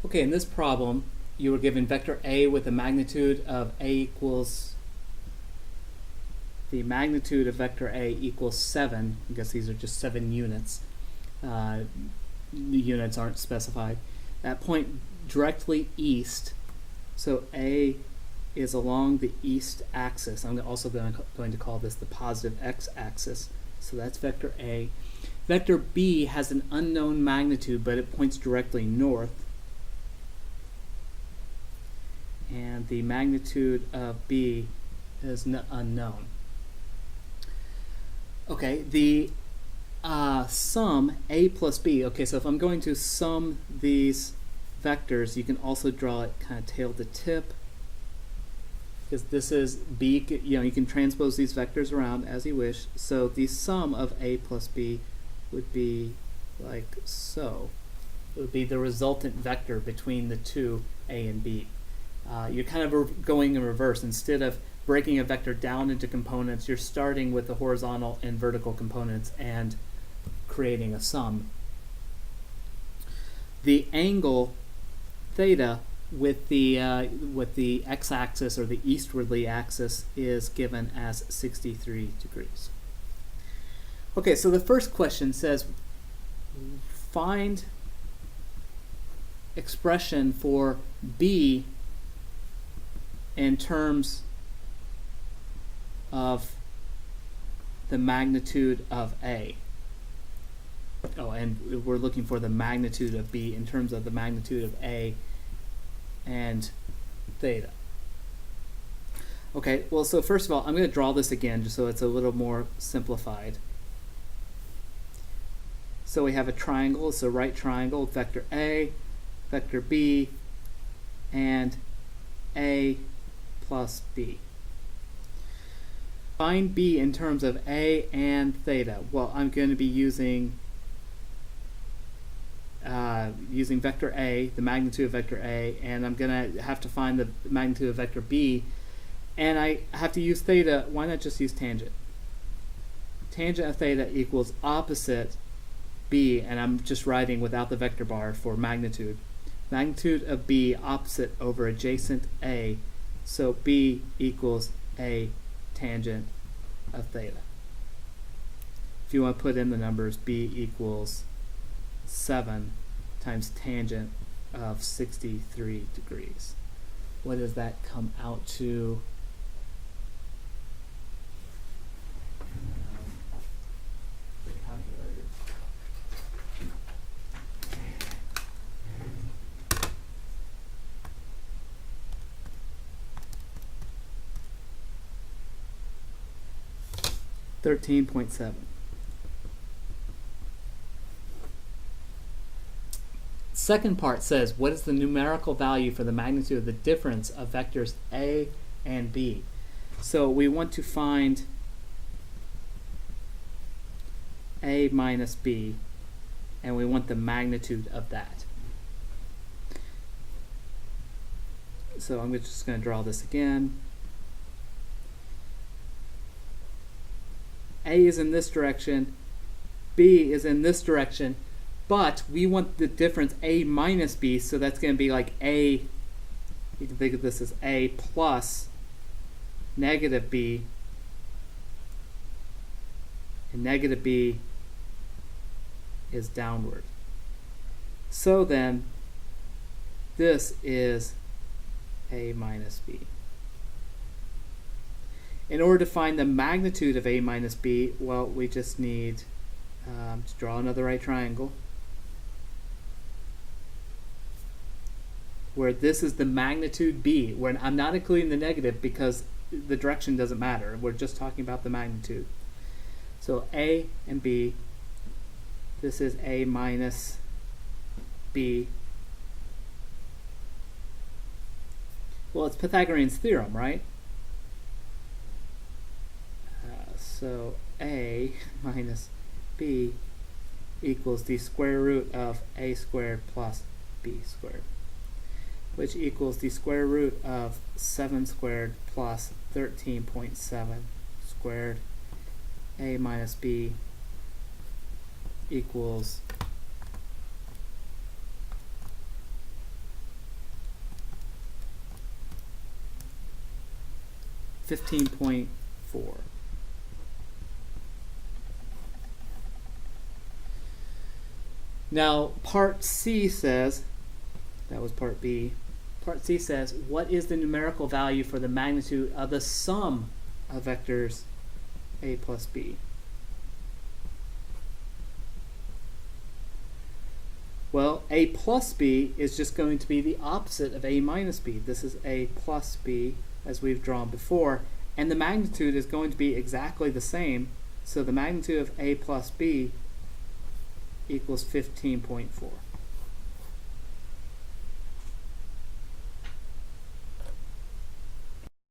Okay, in this problem, you were given vector A with a magnitude of A equals, the magnitude of vector A equals 7. I guess these are just 7 units. The units aren't specified. That point directly east, so A is along the east axis. I'm also going to call this the positive x-axis. So that's vector A. Vector B has an unknown magnitude, but it points directly north. And the magnitude of B is unknown. Okay, the sum A plus B. Okay, so if I'm going to sum these vectors, you can also draw it kind of tail to tip, because this is B. You can transpose these vectors around as you wish. So the sum of A plus B would be like so. It would be the resultant vector between the two A and B. You're kind of going in reverse. Instead of breaking a vector down into components, you're starting with the horizontal and vertical components and creating a sum. The angle theta with the x-axis or the eastwardly axis is given as 63 degrees. Okay, so the first question says find expression for B in terms of the magnitude of A. Oh, and we're looking for the magnitude of B in terms of the magnitude of A and theta. Okay, well, so first of all, I'm going to draw this again just so it's a little more simplified. So we have a triangle, it's a right triangle, vector A, vector B, and A plus B. Find B in terms of A and theta. Well, I'm going to be using vector A, the magnitude of vector A, and I'm going to have to find the magnitude of vector B, and I have to use theta. Why not just use tangent? Tangent of theta equals opposite B, and I'm just writing without the vector bar for magnitude. Magnitude of B opposite over adjacent A, so B equals A tangent of theta. If you want to put in the numbers, B equals 7 times tangent of 63 degrees. What does that come out to? The calculator. $13.7. Second part says, what is the numerical value for the magnitude of the difference of vectors A and B? So we want to find A minus B, and we want the magnitude of that. So I'm just going to draw this again. A is in this direction, B is in this direction, but we want the difference A minus B, so that's going to be like A, you can think of this as A plus negative B, and negative B is downward. So then, this is A minus B. In order to find the magnitude of A minus B, well, we just need to draw another right triangle, where this is the magnitude B, where I'm not including the negative because the direction doesn't matter. We're just talking about the magnitude. So A and B, this is A minus B. Well, it's Pythagorean's theorem, right? So A minus B equals the square root of A squared plus B squared, which equals the square root of 7 squared plus 13.7 squared. A minus B equals 15.4. Now, part C says, that was part B, part C says, what is the numerical value for the magnitude of the sum of vectors A plus B? Well, A plus B is just going to be the opposite of A minus B. This is A plus B, as we've drawn before, and the magnitude is going to be exactly the same, so the magnitude of A plus B equals 15.4.